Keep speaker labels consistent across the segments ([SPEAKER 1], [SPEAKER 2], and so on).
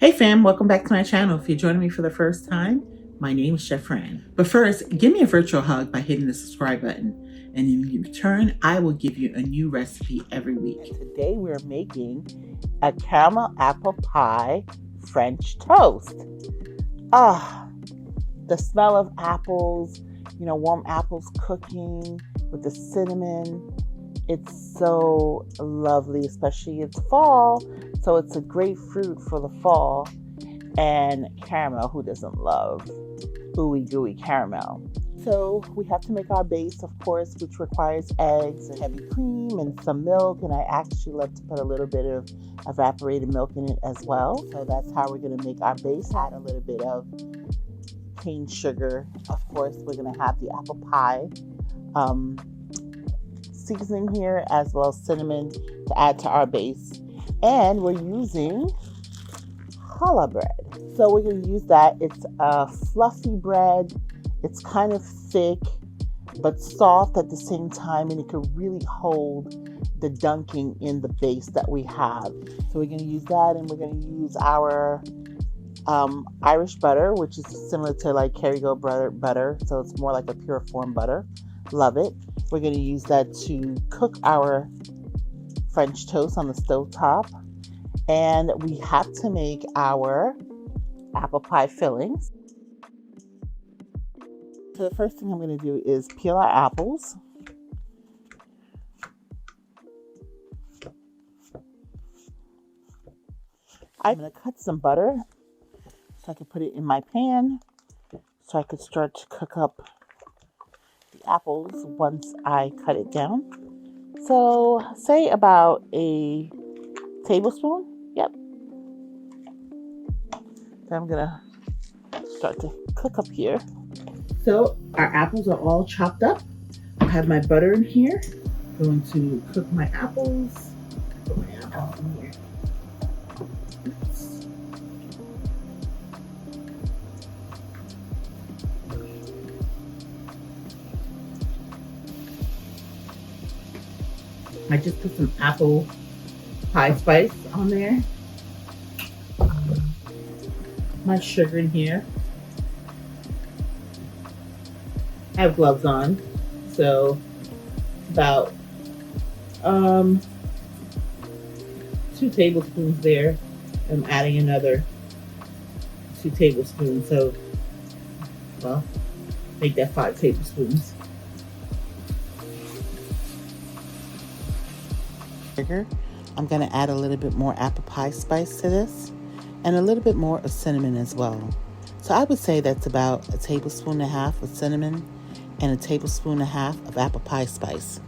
[SPEAKER 1] Hey fam, welcome back to my channel. If you're joining me for the first time, my name is Chef Fran. But first, give me a virtual hug by hitting the subscribe button. And in return, I will give you a new recipe every week.
[SPEAKER 2] And today we're making a caramel apple pie French toast. The smell of apples, warm apples cooking with the cinnamon. It's so lovely, especially it's fall. So it's a great fruit for the fall. And caramel, who doesn't love ooey gooey caramel? So we have to make our base, of course, which requires eggs and heavy cream and some milk. And I actually love to put a little bit of evaporated milk in it as well. So that's how we're going to make our base. Add a little bit of cane sugar. Of course, we're going to have the apple pie seasoning here, as well as cinnamon to add to our base. And we're using challah bread. So we're going to use that. It's a fluffy bread. It's kind of thick, but soft at the same time, and it can really hold the dunking in the base that we have. So we're going to use that, and we're going to use our Irish butter, which is similar to like Kerrygold butter. So it's more like a pure form butter. Love it. We're going to use that to cook our French toast on the stove top. And we have to make our apple pie fillings. So the first thing I'm going to do is peel our apples. I'm going to cut some butter so I can put it in my pan so I could start to cook up the apples once I cut it down. So say about a tablespoon. Yep. Then I'm going to start to cook up here.
[SPEAKER 1] So our apples are all chopped up. I have my butter in here. I'm going to cook my apples. Put my apples in here. Oops. I just put some apple pie spice on there. My sugar in here. I have gloves on, so about 2 tablespoons there. I'm adding another 2 tablespoons, so well, make that 5 tablespoons.
[SPEAKER 2] I'm going to add a little bit more apple pie spice to this and a little bit more of cinnamon as well. So I would say that's about 1.5 tablespoons of cinnamon and 1.5 tablespoons of apple pie spice.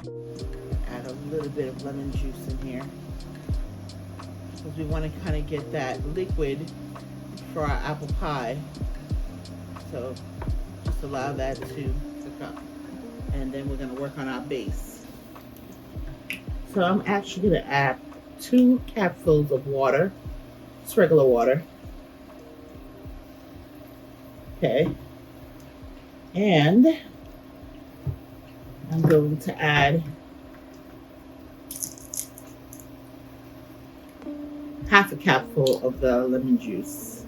[SPEAKER 1] Add a little bit of lemon juice in here because we want to kind of get that liquid for our apple pie. So just allow that to cook up, and then we're going to work on our base. So I'm actually going to add 2 capsules of water, just regular water. Okay. And I'm going to add half a capful of the lemon juice.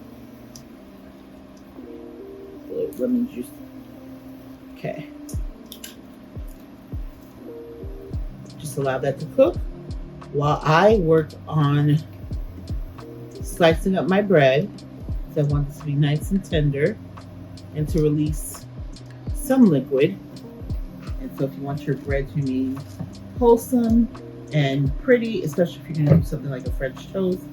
[SPEAKER 1] Lemon juice. Okay. Just allow that to cook while I work on slicing up my bread. So I want this to be nice and tender and to release some liquid. And so if you want your bread to be wholesome and pretty, especially if you're going to do something like a French toast,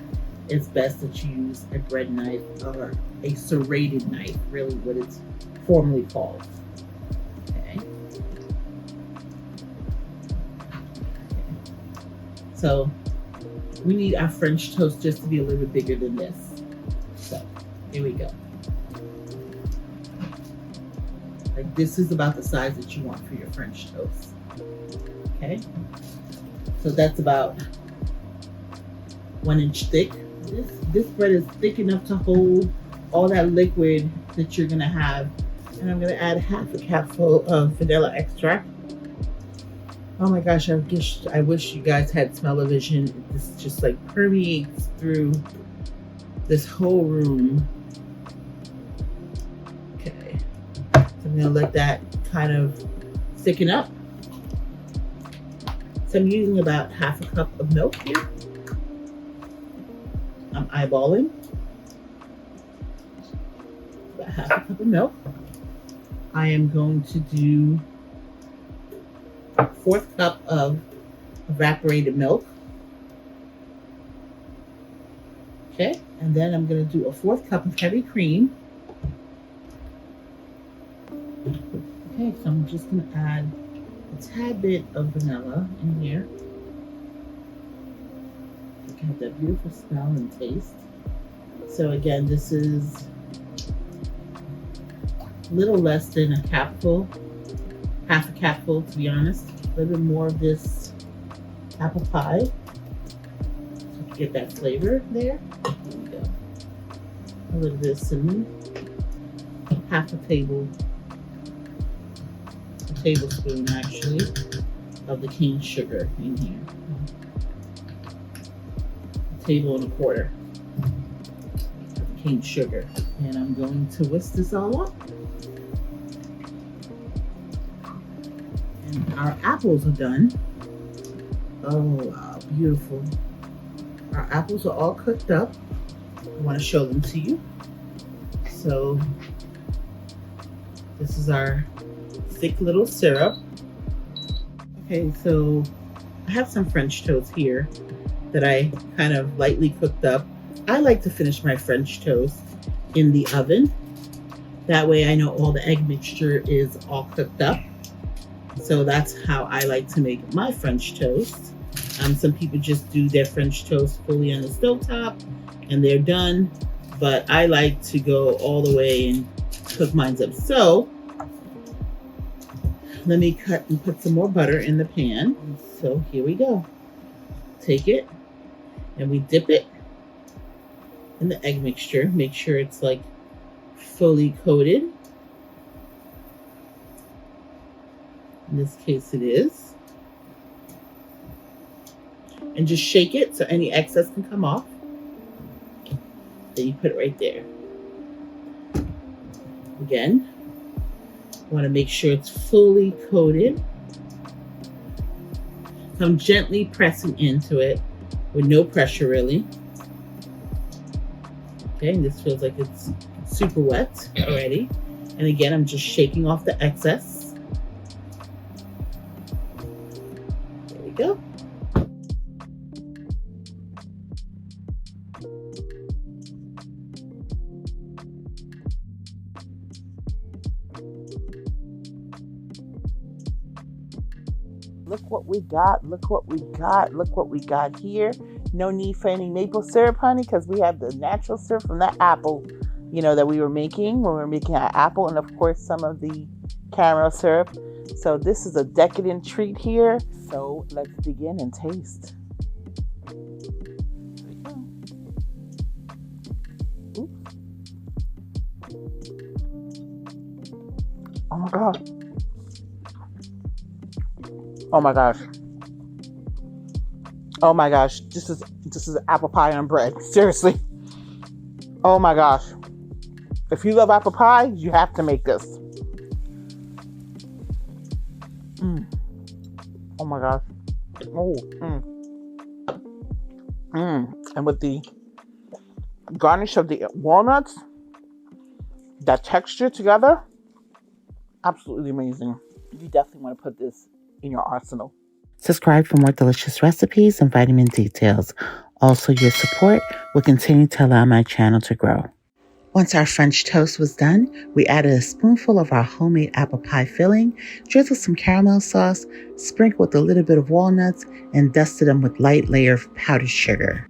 [SPEAKER 1] it's best that you use a bread knife or a serrated knife, really what it's formally called. Okay. So we need our French toast just to be a little bit bigger than this. So here we go. Like this is about the size that you want for your French toast. Okay. So that's about 1 inch thick. This bread is thick enough to hold all that liquid that you're gonna have. And I'm gonna add half a capful of vanilla extract. Oh my gosh, I wish you guys had smell-o-vision. This just like permeates through this whole room. Okay, so I'm gonna let that kind of thicken up. So I'm using about half a cup of milk here. I'm eyeballing about half a cup of milk. I am going to do a 1/4 cup of evaporated milk. Okay, and then I'm going to do a 1/4 cup of heavy cream. Okay, so I'm just going to add a tad bit of vanilla in here. You have that beautiful smell and taste. So again, this is a little less than a capful, half a capful to be honest. A little bit more of this apple pie to get that flavor there. There we go. A little bit of cinnamon, half a tablespoon actually of the cane sugar in here. 1.25 tablespoons of cane sugar. And I'm going to whisk this all up. And our apples are done. Oh wow, beautiful. Our apples are all cooked up. I want to show them to you. So this is our thick little syrup. Okay, so I have some French toast here that I kind of lightly cooked up. I like to finish my French toast in the oven. That way I know all the egg mixture is all cooked up. So that's how I like to make my French toast. Some people just do their French toast fully on the stovetop and they're done. But I like to go all the way and cook mine up. So let me cut and put some more butter in the pan. So here we go. Take it and we dip it in the egg mixture. Make sure it's like fully coated. In this case it is. And just shake it so any excess can come off. Then you put it right there. Again, want to make sure it's fully coated. So I'm gently pressing into it with no pressure really. Okay, and this feels like it's super wet already. And again, I'm just shaking off the excess. There we go. Look what we got, look what we got, look what we got here. No need for any maple syrup, honey, because we have the natural syrup from that apple, that we were making when we were making our apple, and of course some of the caramel syrup. So this is a decadent treat here. So let's begin and taste. Here we go. Oops. Oh my God. Oh my gosh. Oh my gosh. This is apple pie on bread. Seriously. Oh my gosh. If you love apple pie, you have to make this. Oh my gosh. Oh. And with the garnish of the walnuts, that texture together, absolutely amazing. You definitely want to put this in your arsenal. Subscribe for more delicious recipes and vitamin details. Also, your support will continue to allow my channel to grow. Once our French toast was done, we added a spoonful of our homemade apple pie filling, drizzled some caramel sauce, sprinkled with a little bit of walnuts, and dusted them with light layer of powdered sugar.